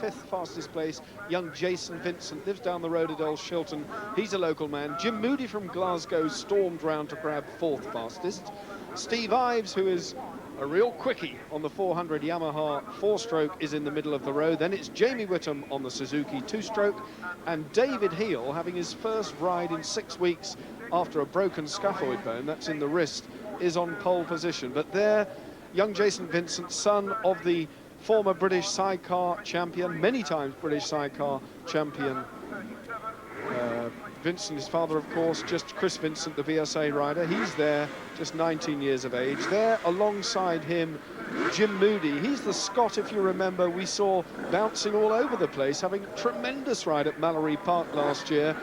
5th fastest place. Young Jason Vincent lives down the road at Earl Shilton. He's a local man. Jim Moodie from Glasgow stormed round to grab 4th fastest. Steve Ives, who is a real quickie on the 400 Yamaha 4-stroke, is in the middle of the row. Then it's Jamie Whitham on the Suzuki 2-stroke, and David Heel, having his first ride in 6 weeks after a broken scaphoid bone, that's in the wrist, is on pole position. But there, young Jason Vincent, son of the former British sidecar champion, many times British sidecar champion, Vincent, his father, of course, just Chris Vincent, the VSA rider. He's there, just 19 years of age. There, alongside him, Jim Moodie. He's the Scot, if you remember, we saw bouncing all over the place, having a tremendous ride at Mallory Park last year.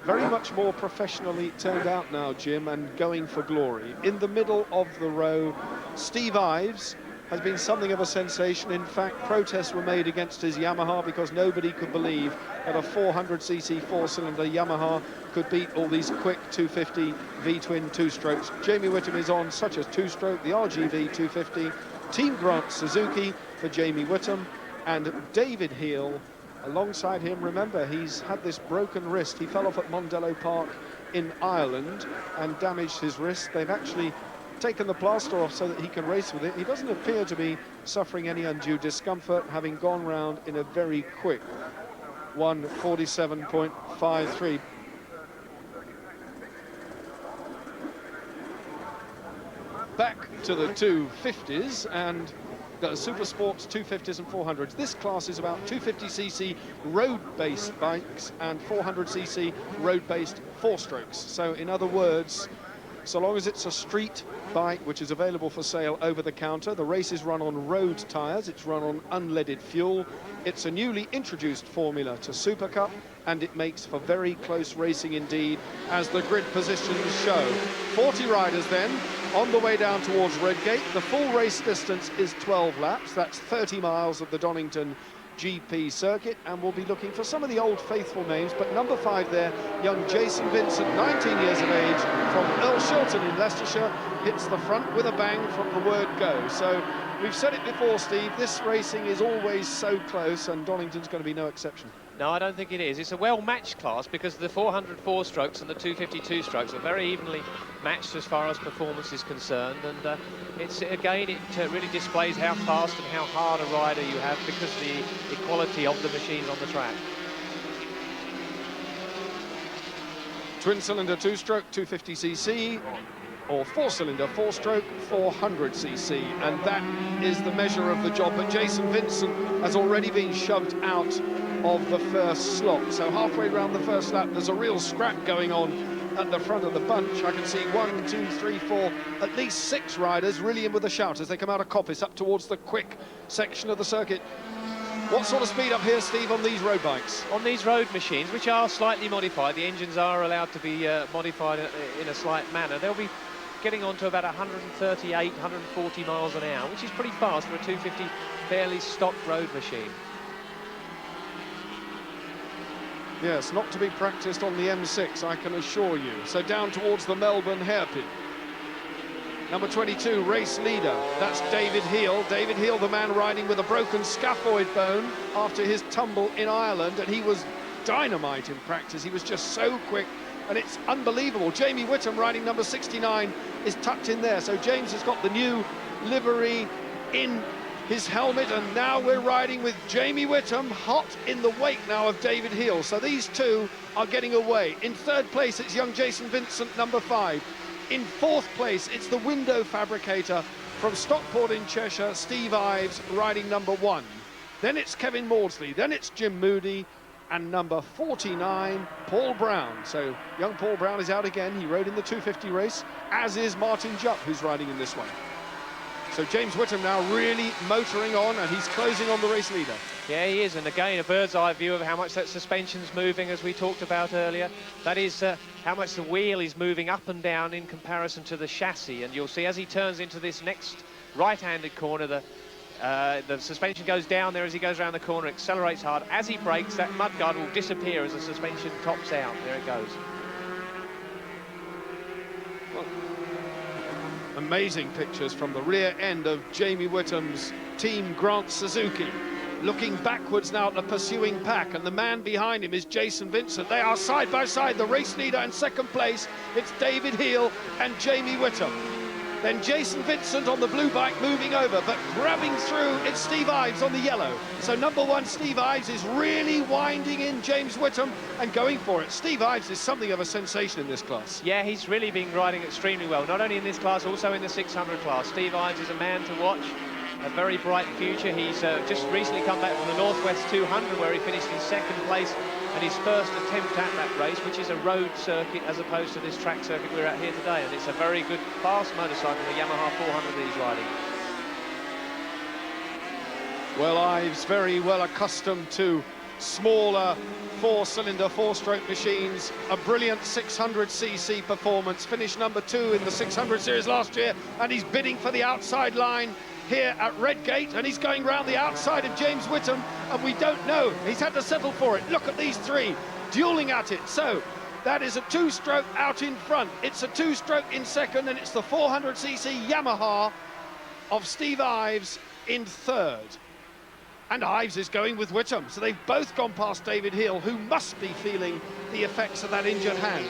Very much more professionally turned out now, Jim, and going for glory. In the middle of the row, Steve Ives has been something of a sensation. In fact, protests were made against his Yamaha because nobody could believe that a 400cc 4-cylinder Yamaha could beat all these quick 250 V-twin 2-strokes. Jamie Whitham is on such a 2-stroke, the RGV 250. Team Grant Suzuki for Jamie Whitham, and David Heel alongside him. Remember, he's had this broken wrist. He fell off at Mondello Park in Ireland and damaged his wrist. They've actually taken the plaster off so that he can race with it. He doesn't appear to be suffering any undue discomfort, having gone round in a very quick 1:47.53. Back to the 250s and the Supersports 250s and 400s. This class is about 250cc road-based bikes and 400cc road-based 4-strokes. So in other words, so long as it's a street bike which is available for sale over the counter, the race is run on road tyres, it's run on unleaded fuel. It's a newly introduced formula to Supercup, and it makes for very close racing indeed, as the grid positions show. 40 riders then, on the way down towards Redgate. The full race distance is 12 laps. That's 30 miles of the Donington GP circuit, and we'll be looking for some of the old faithful names. But number 5 there, young Jason Vincent, 19 years of age, from Earl Shilton in Leicestershire, hits the front with a bang from the word go. So we've said it before, Steve, this racing is always so close, and Donington's going to be no exception. No, I don't think it is. It's a well-matched class because the 400 4-strokes and the 250 2-strokes are very evenly matched as far as performance is concerned. And it's, again, it really displays how fast and how hard a rider you have because of the equality of the machines on the track. Twin-cylinder 2-stroke 250cc, or 4-cylinder 4-stroke 400cc, and that is the measure of the job. But Jason Vincent has already been shoved out of the first slot, so halfway around the first lap there's a real scrap going on at the front of the bunch. I can see 1, 2, 3, 4, at least 6 riders really in with a shout as they come out of Coppice up towards the quick section of the circuit. What sort of speed up here, Steve, on these road bikes? On these road machines, which are slightly modified, the engines are allowed to be modified in a slight manner. They'll be getting on to about 138, 140 miles an hour, which is pretty fast for a 250 fairly stock road machine. Yes, not to be practiced on the M6, I can assure you. So down towards the Melbourne hairpin. Number 22, race leader, that's David Heel. David Heel, the man riding with a broken scaphoid bone after his tumble in Ireland, and he was dynamite in practice. He was just so quick, and it's unbelievable. Jamie Whitham, riding number 69, is tucked in there. So James has got the new livery in his helmet, and now we're riding with Jamie Whitham, hot in the wake now of David Heel. So these two are getting away. In 3rd place, it's young Jason Vincent, number 5. In 4th place, it's the window fabricator from Stockport in Cheshire, Steve Ives, riding number 1. Then it's Kevin Mordsley, then it's Jim Moodie, and number 49, Paul Brown. So young Paul Brown is out again. He rode in the 250 race, as is Martin Jupp, who's riding in this one. So James Whitham now really motoring on, and he's closing on the race leader. Yeah, he is, and again, a bird's-eye view of how much that suspension's moving, as we talked about earlier. That is how much the wheel is moving up and down in comparison to the chassis, and you'll see as he turns into this next right-handed corner, the suspension goes down there as he goes around the corner, accelerates hard. As he brakes, that mudguard will disappear as the suspension tops out. There it goes. Well, amazing pictures from the rear end of Jamie Whitham's Team Grant Suzuki. looking backwards now at the pursuing pack, and the man behind him is Jason Vincent. They are side by side, the race leader in second place. It's David Heel and Jamie Whitham. Then Jason Vincent on the blue bike moving over, but grabbing through, it's Steve Ives on the yellow. So number one, Steve Ives, is really winding in James Whitham and going for it. Steve Ives is something of a sensation in this class. Yeah, he's really been riding extremely well, not only in this class, also in the 600 class. Steve Ives is a man to watch, a very bright future. He's just recently come back from the Northwest 200, where he finished in second place, and his first attempt at that race, which is a road circuit as opposed to this track circuit we're at here today. And it's a very good, fast motorcycle, the Yamaha 400 that he's riding. Well, Ives very well accustomed to smaller four-cylinder, four-stroke machines. A brilliant 600cc performance. Finished number 2 in the 600 series last year, and he's bidding for the outside line here at Redgate, and he's going round the outside of James Whitham, and we don't know. He's had to settle for it. Look at these three dueling at it. So that is a two-stroke out in front. It's a two-stroke in second, and it's the 400cc Yamaha of Steve Ives in third. And Ives is going with Whitham, so they've both gone past David Heel, who must be feeling the effects of that injured hand.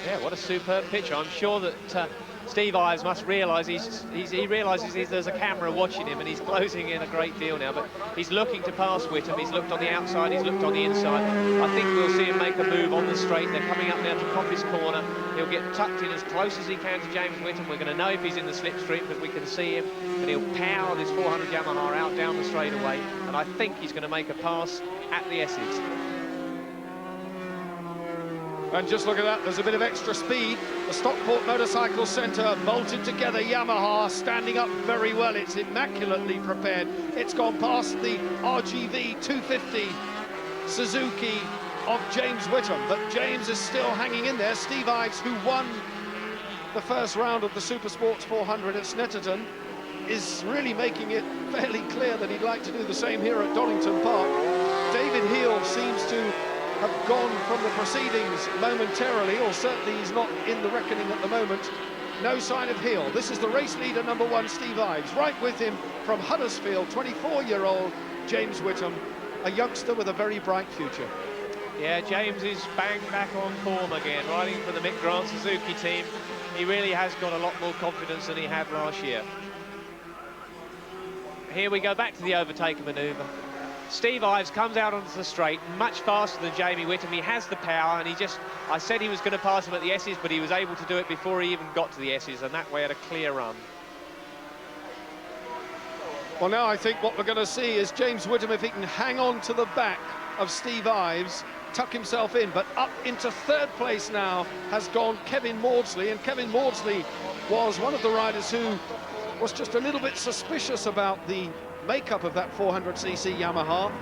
Yeah, what a superb picture. I'm sure that Steve Ives must realise he realises there's a camera watching him, and he's closing in a great deal now. But he's looking to pass Whitham. He's looked on the outside, he's looked on the inside. I think we'll see him make a move on the straight. They're coming up now to Coffey's corner. He'll get tucked in as close as he can to James Whitham. We're going to know if he's in the slipstream because we can see him, and he'll power this 400 Yamaha out down the straightaway. And I think he's going to make a pass at the S's. And just look at that, there's a bit of extra speed. The Stockport Motorcycle Centre bolted together Yamaha, standing up very well. It's immaculately prepared. It's gone past the RGV 250 Suzuki of James Whitham, but James is still hanging in there. Steve Ives, who won the first round of the Supersport400 at Snetterton, is really making it fairly clear that he'd like to do the same here at Donington Park. David Heel seems to have gone from the proceedings momentarily, or certainly he's not in the reckoning at the moment. No sign of Heel. This is the race leader, number one, Steve Ives. Right with him from Huddersfield, 24-year-old James Whitham, a youngster with a very bright future. Yeah, James is bang back on form again, riding for the Mick Grant Suzuki team. He really has got a lot more confidence than he had last year. Here we go back to the overtaker manoeuvre. Steve Ives comes out onto the straight much faster than Jamie Whitham. He has the power, and I said he was going to pass him at the S's, but he was able to do it before he even got to the S's, and that way had a clear run. Well, now I think what we're going to see is James Whitham, if he can hang on to the back of Steve Ives, tuck himself in. But up into third place now has gone Kevin Mordsley, and Kevin Mordsley was one of the riders who was just a little bit suspicious about the makeup of that 400cc Yamaha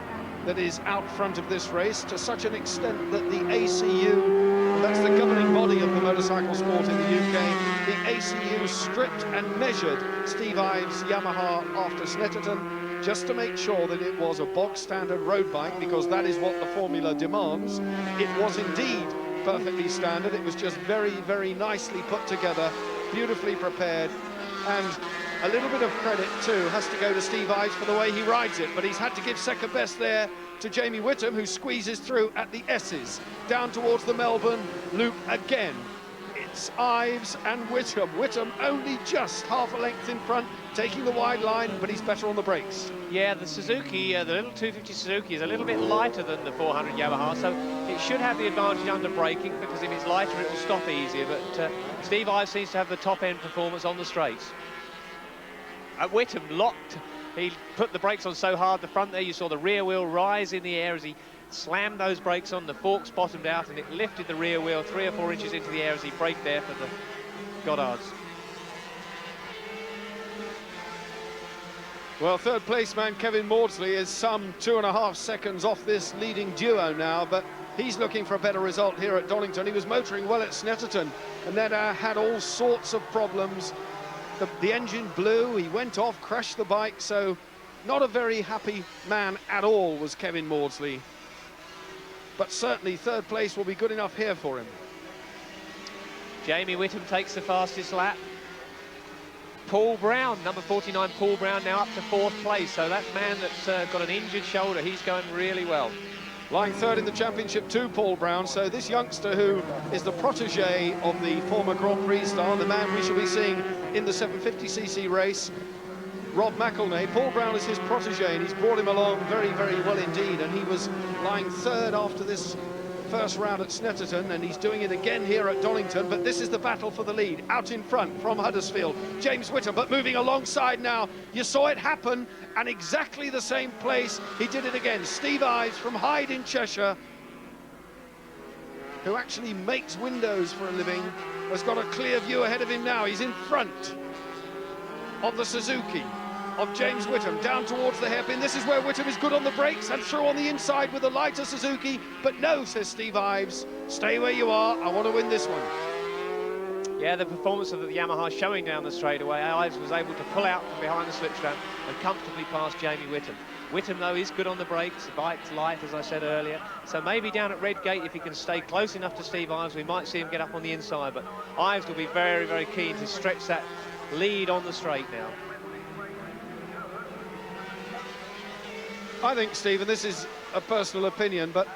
that is out front of this race, to such an extent that the ACU, that's the governing body of the motorcycle sport in the UK, the ACU stripped and measured Steve Ives' Yamaha after Snetterton just to make sure that it was a bog standard road bike, because that is what the formula demands. It was indeed perfectly standard. It was just very, very nicely put together, beautifully prepared, and a little bit of credit, too, has to go to Steve Ives for the way he rides it, but he's had to give second best there to Jamie Whitham, who squeezes through at the S's. Down towards the Melbourne loop again. It's Ives and Whitham. Whitham only just half a length in front, taking the wide line, but he's better on the brakes. Yeah, the Suzuki, the little 250 Suzuki is a little bit lighter than the 400 Yamaha, so it should have the advantage under braking, because if it's lighter, it will stop easier, but Steve Ives seems to have the top-end performance on the straights. Whitham locked. He put the brakes on so hard the front there, you saw the rear wheel rise in the air as he slammed those brakes on. The forks bottomed out, and it lifted the rear wheel 3 or 4 inches into the air as he braked there for the Goddards. Well, third place man Kevin Mordsley is some 2.5 seconds off this leading duo now, but he's looking for a better result here at Donington. He was motoring well at Snetterton, and then had all sorts of problems. The engine blew, he went off, crashed the bike, so not a very happy man at all was Kevin Mordsley. But certainly third place will be good enough here for him. Jamie Whitham takes the fastest lap. Paul Brown, number 49, Paul Brown, now up to 4th place. So that man that's got an injured shoulder, he's going really well. Lying third in the championship too, Paul Brown. So this youngster, who is the protege of the former Grand Prix star, the man we shall be seeing in the 750cc race, Rob McElnay. Paul Brown is his protege, and he's brought him along very, very well indeed. And he was lying third after this first round at Snetterton, and he's doing it again here at Donington. But this is the battle for the lead. Out in front from Huddersfield, James Whitham, but moving alongside now. You saw it happen, and exactly the same place he did it again. Steve Ives from Hyde in Cheshire, who actually makes windows for a living, has got a clear view ahead of him now. He's in front of the Suzuki of James Whitham, down towards the hairpin. This is where Whitham is good on the brakes and through on the inside with the lighter Suzuki. But no, says Steve Ives, stay where you are. I want to win this one. Yeah, the performance of the Yamaha showing down the straightaway. Ives was able to pull out from behind the slipstone and comfortably pass Jamie Whitham. Whitham, though, is good on the brakes. The bike's light, as I said earlier. So maybe down at Redgate, if he can stay close enough to Steve Ives, we might see him get up on the inside. But Ives will be very, very keen to stretch that lead on the straight now. I think, Stephen, this is a personal opinion, but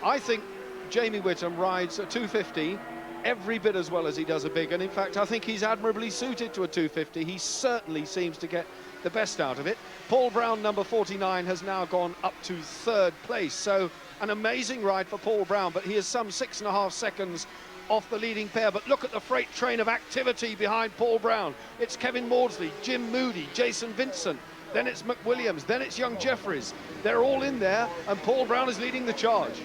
I think Jamie Whitham rides a 250 every bit as well as he does a big, and in fact I think he's admirably suited to a 250. He certainly seems to get the best out of it. Paul Brown, number 49, has now gone up to 3rd place, so an amazing ride for Paul Brown, but he is some 6.5 seconds off the leading pair. But look at the freight train of activity behind Paul Brown. It's Kevin Mordsley, Jim Moodie, Jason Vincent, then it's McWilliams, then it's young Jeffries. They're all in there, and Paul Brown is leading the charge.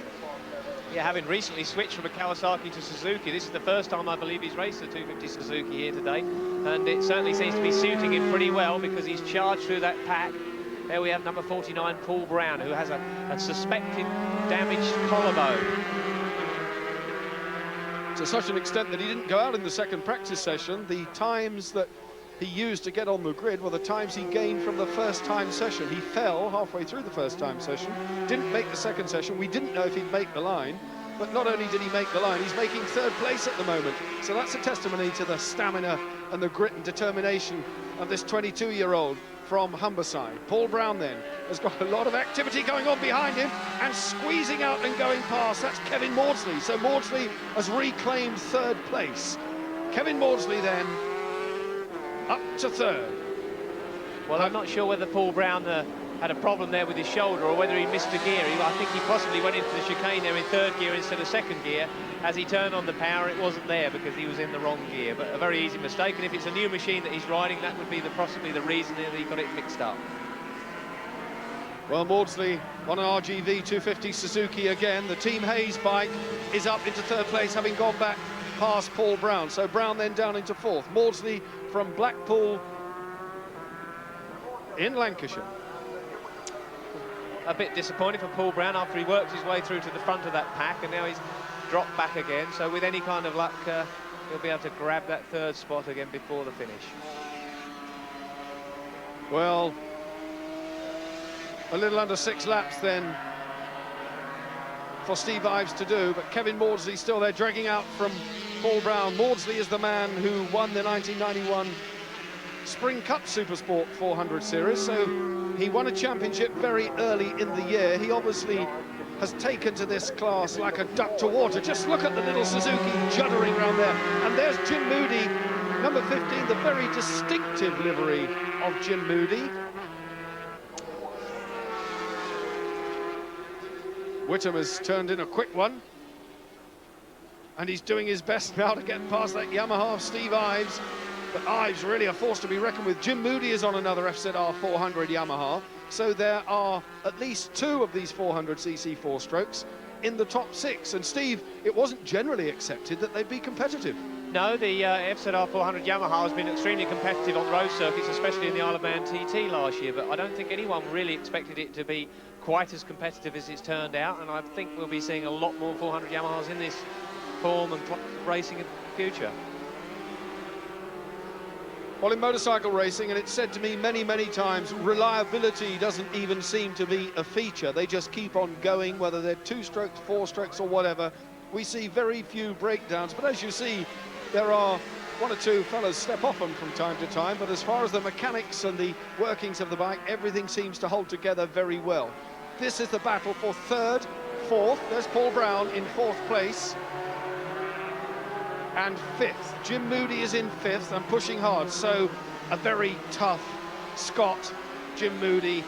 Yeah, having recently switched from a Kawasaki to Suzuki, this is the first time I believe he's raced a 250 Suzuki here today, and it certainly seems to be suiting him pretty well because he's charged through that pack. There we have number 49, Paul Brown, who has a suspected damaged collarbone. To such an extent that he didn't go out in the second practice session. The times that he used to get on the grid were the times he gained from the first time session. He fell halfway through the first time session, didn't make the second session. We didn't know if he'd make the line, but not only did he make the line, he's making 3rd place at the moment. So that's a testimony to the stamina and the grit and determination of this 22-year-old from Humberside. Paul Brown then has got a lot of activity going on behind him and squeezing out and going past. That's Kevin Mordsley. So Mordsley has reclaimed 3rd place. Kevin Mordsley then up to 3rd. Well, I'm not sure whether Paul Brown had a problem there with his shoulder or whether he missed a gear. I think he possibly went into the chicane there in 3rd gear instead of 2nd gear. As he turned on the power, it wasn't there because he was in the wrong gear. But a very easy mistake, and if it's a new machine that he's riding, that would be possibly the reason that he got it mixed up. Well, Mordsley on an RGV 250 Suzuki again. The Team Hayes bike is up into 3rd place, having gone back past Paul Brown. So Brown then down into 4th. Mordsley from Blackpool in Lancashire. A bit disappointing for Paul Brown after he worked his way through to the front of that pack, and now he's dropped back again. So with any kind of luck, he'll be able to grab that 3rd spot again before the finish. Well, a little under 6 laps then for Steve Ives to do, but Kevin Mordsley still there, dragging out from Paul Brown. Mordsley is the man who won the 1991 Spring Cup Supersport 400 series, so he won a championship very early in the year. He obviously has taken to this class like a duck to water. Just look at the little Suzuki juddering around there. And there's Jim Moodie, number 15, the very distinctive livery of Jim Moodie. Whitham has turned in a quick one, and he's doing his best now to get past that Yamaha of Steve Ives. But Ives really a force to be reckoned with. Jim Moodie is on another FZR 400 Yamaha, so there are at least 2 of these 400cc 4-strokes in the top 6. And Steve, it wasn't generally accepted that they'd be competitive. No, the FZR 400 Yamaha has been extremely competitive on road circuits, especially in the Isle of Man TT last year, but I don't think anyone really expected it to be quite as competitive as it's turned out, and I think we'll be seeing a lot more 400 Yamahas in this form and racing in the future. Well, in motorcycle racing, and it's said to me many, many times, reliability doesn't even seem to be a feature. They just keep on going, whether they're 2-strokes, 4-strokes or whatever. We see very few breakdowns, but as you see, there are one or two fellas step off them from time to time, but as far as the mechanics and the workings of the bike, everything seems to hold together very well. This is the battle for third, fourth. There's Paul Brown in fourth place. And fifth. Jim Moodie is in fifth and pushing hard. So a very tough Scot, Jim Moodie,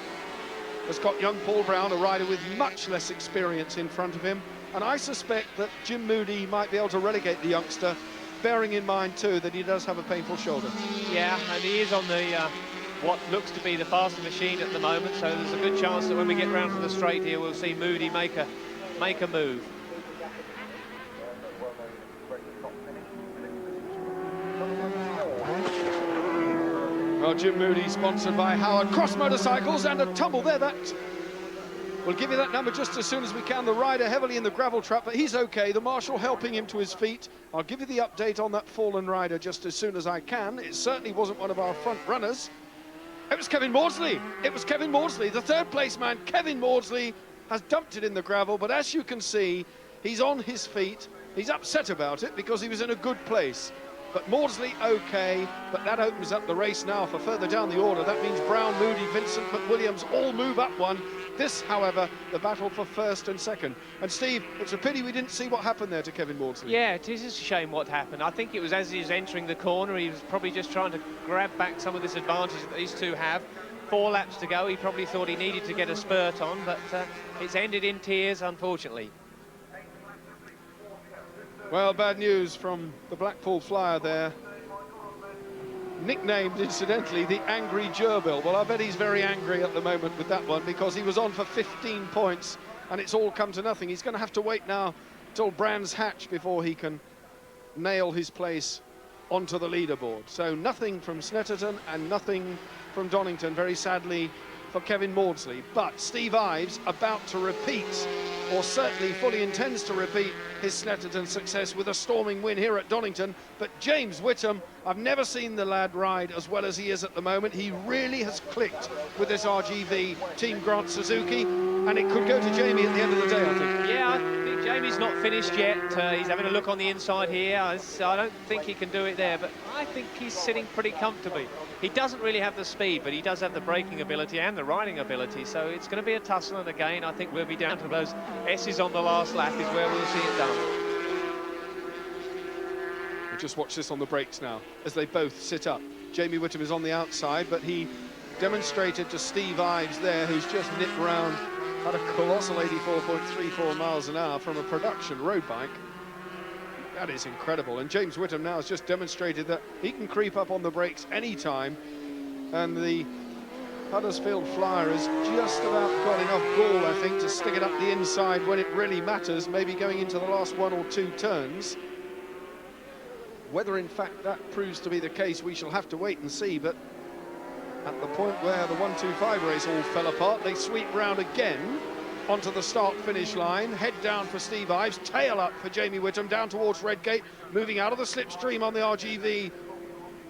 has got young Paul Brown, a rider with much less experience, in front of him. And I suspect that Jim Moodie might be able to relegate the youngster, bearing in mind too that he does have a painful shoulder. Yeah, and he is on the what looks to be the faster machine at the moment, so there's a good chance that when we get round to the straight here, we'll see Moodie make a move. Well, Jim Moodie, sponsored by Howard Cross Motorcycles, and a tumble there. That we'll give you that number just as soon as we can. The rider heavily in the gravel trap, but he's okay. The marshal helping him to his feet. I'll give you the update on that fallen rider just as soon as I can. It certainly wasn't one of our front runners. It was Kevin Mordsley. It was Kevin Mordsley, the third place man. Kevin Mordsley has dumped it in the gravel, but as you can see, he's on his feet. He's upset about it because he was in a good place. But Mordsley okay, but that opens up the race now for further down the order. That means Brown, Moodie, Vincent, McWilliams all move up one. This, however, the battle for first and second. And Steve, it's a pity we didn't see what happened there to Kevin Mordsley. Yeah, it is a shame what happened. I think it was as he was entering the corner, he was probably just trying to grab back some of this advantage that these two have. 4 laps to go, he probably thought he needed to get a spurt on, but it's ended in tears, unfortunately. Well, bad news from the Blackpool Flyer there. Nicknamed, incidentally, the Angry Gerbil. Well, I bet he's very angry at the moment with that one because he was on for 15 points and it's all come to nothing. He's going to have to wait now till Brands Hatch before he can nail his place onto the leaderboard. So nothing from Snetterton and nothing from Donington, very sadly, for Kevin Mordsley. But Steve Ives about to repeat, or certainly fully intends to repeat, his Snetterton success with a storming win here at Donington. But James Whitham, I've never seen the lad ride as well as he is at the moment. He really has clicked with this RGV Team Grant Suzuki, and it could go to Jamie at the end of the day, I think. Yeah, I think Jamie's not finished yet. He's having a look on the inside here. I don't think he can do it there, but I think he's sitting pretty comfortably. He doesn't really have the speed, but he does have the braking ability and the riding ability, so it's going to be a tussle, and again, I think we'll be down to those S's on the last lap is where we'll see it done. We'll just watch this on the brakes now, as they both sit up. Jamie Whitham is on the outside, but he demonstrated to Steve Ives there, who's just nipped round at a colossal 84.34 miles an hour from a production road bike. That is incredible, and James Whitham now has just demonstrated that he can creep up on the brakes anytime, and the Huddersfield Flyer has just about got enough gall, I think, to stick it up the inside when it really matters, maybe going into the last 1 or 2 turns. Whether in fact that proves to be the case, we shall have to wait and see, but at the point where the 1-2-5 race all fell apart, they sweep round again onto the start-finish line, head down for Steve Ives, tail up for Jamie Whitham, down towards Redgate, moving out of the slipstream on the RGV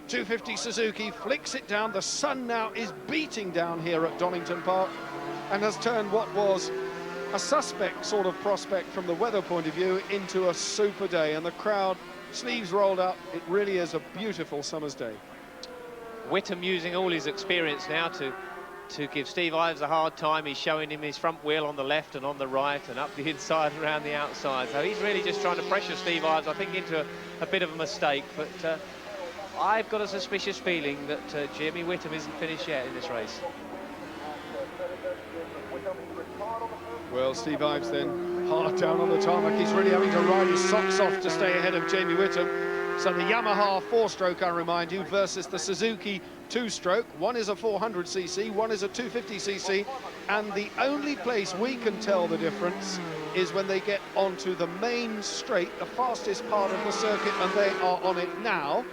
250 Suzuki, flicks it down. The sun now is beating down here at Donington Park and has turned what was a suspect sort of prospect from the weather point of view into a super day, and the crowd, sleeves rolled up. It really is a beautiful summer's day. Whitham using all his experience now to give Steve Ives a hard time. He's showing him his front wheel on the left and on the right and up the inside and around the outside. So he's really just trying to pressure Steve Ives, I think, into a bit of a mistake. But I've got a suspicious feeling that Jamie Whitham isn't finished yet in this race. Well, Steve Ives then hard down on the tarmac. He's really having to ride his socks off to stay ahead of Jamie Whitham. So the Yamaha 4-stroke, I remind you, versus the Suzuki 2-stroke. One is a 400cc, one is a 250cc, and the only place we can tell the difference is when they get onto the main straight, the fastest part of the circuit, and they are on it now.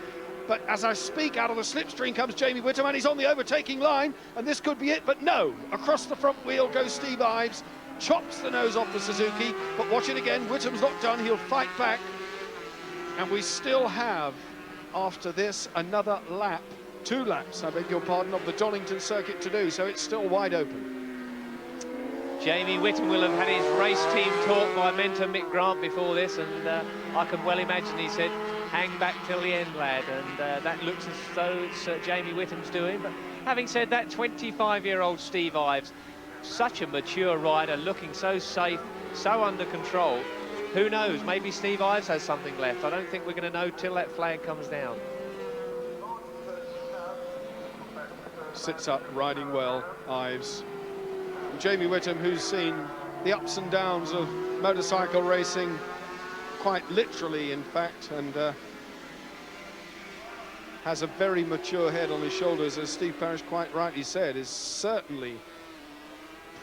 But as I speak, out of the slipstream comes Jamie Whitham, and he's on the overtaking line, and this could be it, but no. Across the front wheel goes Steve Ives, chops the nose off the Suzuki, but watch it again, Whitham's not done, he'll fight back. And we still have, after this, another lap, 2 laps, I beg your pardon, of the Donington circuit to do, so it's still wide open. Jamie Whitham will have had his race team talk by mentor Mick Grant before this, and I can well imagine he said, hang back till the end, lad, and that looks as though it's Jamie Whitham's doing. But having said that, 25-year-old Steve Ives, such a mature rider, looking so safe, so under control. Who knows, maybe Steve Ives has something left. I don't think we're going to know till that flag comes down. Sits up, riding well, Ives. And Jamie Whitham, who's seen the ups and downs of motorcycle racing, quite literally, in fact, and has a very mature head on his shoulders, as Steve Parrish quite rightly said, is certainly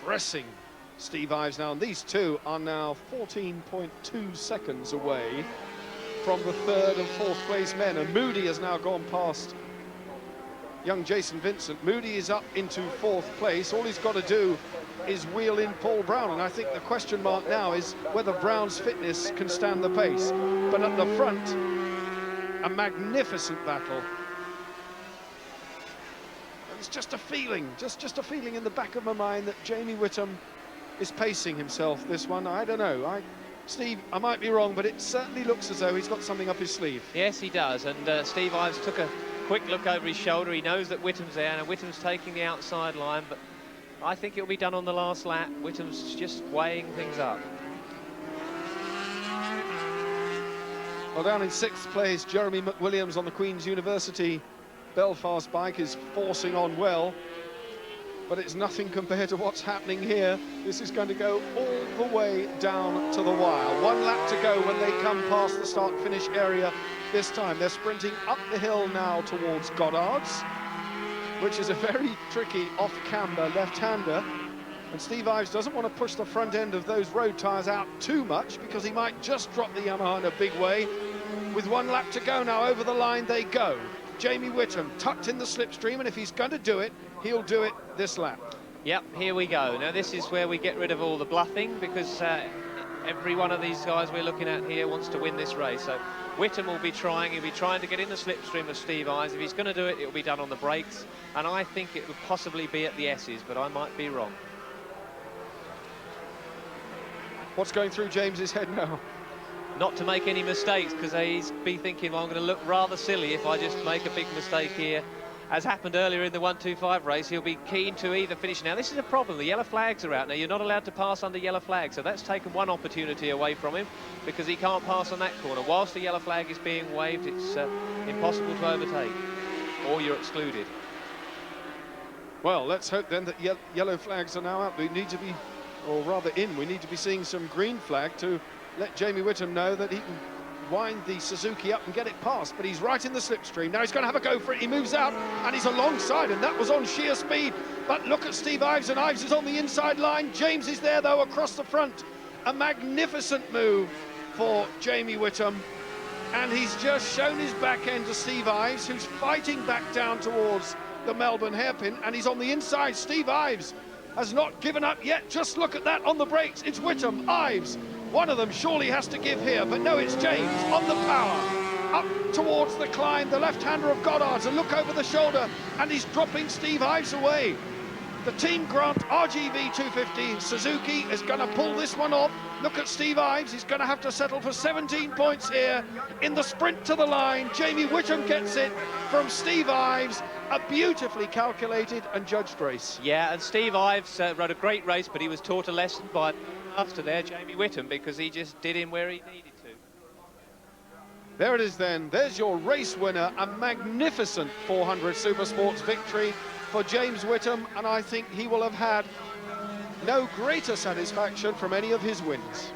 pressing Steve Ives now. And these two are now 14.2 seconds away from the third and fourth place men. And Moodie has now gone past young Jason Vincent. Moodie is up into fourth place. All he's got to do is wheel in Paul Brown, and I think the question mark now is whether Brown's fitness can stand the pace. But at the front, a magnificent battle. It's just a feeling, just a feeling in the back of my mind that Jamie Whitham is pacing himself this one. I don't know. Steve, I might be wrong, but it certainly looks as though he's got something up his sleeve. Yes, he does, and Steve Ives took a quick look over his shoulder. He knows that Whitham's there, and Whitham's taking the outside line, but I think it'll be done on the last lap. Whitham's just weighing things up. Well, down in sixth place, Jeremy McWilliams on the Queen's University Belfast bike is forcing on well, but it's nothing compared to what's happening here. This is going to go all the way down to the wire. 1 lap to go when they come past the start-finish area this time. They're sprinting up the hill now towards Goddard's, which is a very tricky off-camber left-hander. And Steve Ives doesn't want to push the front end of those road tyres out too much, because he might just drop the Yamaha in a big way. With 1 lap to go now, over the line they go. Jamie Whitham tucked in the slipstream, and if he's going to do it, he'll do it this lap. Yep, here we go. Now this is where we get rid of all the bluffing, because every one of these guys we're looking at here wants to win this race. So Whitham will be trying, he'll be trying to get in the slipstream of Steve Ives. If he's going to do it, it'll be done on the brakes, and I think it would possibly be at the S's, but I might be wrong. What's going through James's head now? Not to make any mistakes, because he's be thinking, well, I'm going to look rather silly if I just make a big mistake here. As happened earlier in the 1-2-5 race, he'll be keen to either finish. Now, this is a problem. The yellow flags are out. Now, you're not allowed to pass under yellow flags, so that's taken one opportunity away from him, because he can't pass on that corner. Whilst the yellow flag is being waved, it's impossible to overtake, or you're excluded. Well, let's hope then that yellow flags are now out. We need to be, or rather we need to be seeing some green flag to let Jamie Whitham know that he can wind the Suzuki up and get it past, but he's right in the slipstream. Now he's going to have a go for it. He moves out, and he's alongside, and that was on sheer speed. But look at Steve Ives, and Ives is on the inside line. James is there, though, across the front. A magnificent move for Jamie Whitham, and he's just shown his back end to Steve Ives, who's fighting back down towards the Melbourne hairpin, and he's on the inside. Steve Ives has not given up yet. Just look at that on the brakes. It's Whitham, Ives. One of them surely has to give here, but no, it's James on the power. Up towards the climb, the left-hander of Goddard's, a look over the shoulder, and he's dropping Steve Ives away. The Team Grant RGV 250 Suzuki is going to pull this one off. Look at Steve Ives, he's going to have to settle for 17 points here in the sprint to the line. Jamie Whitham gets it from Steve Ives. A beautifully calculated and judged race. Yeah, and Steve Ives rode a great race, but he was taught a lesson by after there, Jamie Whitham, because he just did him where he needed to. There it is then. There's your race winner, a magnificent 400 Supersports victory for James Whitham, and I think he will have had no greater satisfaction from any of his wins.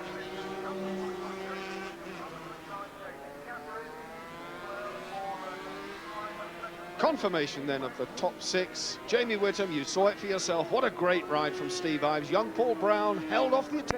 Confirmation then of the top 6. Jamie Whitham, you saw it for yourself. What a great ride from Steve Ives. Young Paul Brown held off the attention.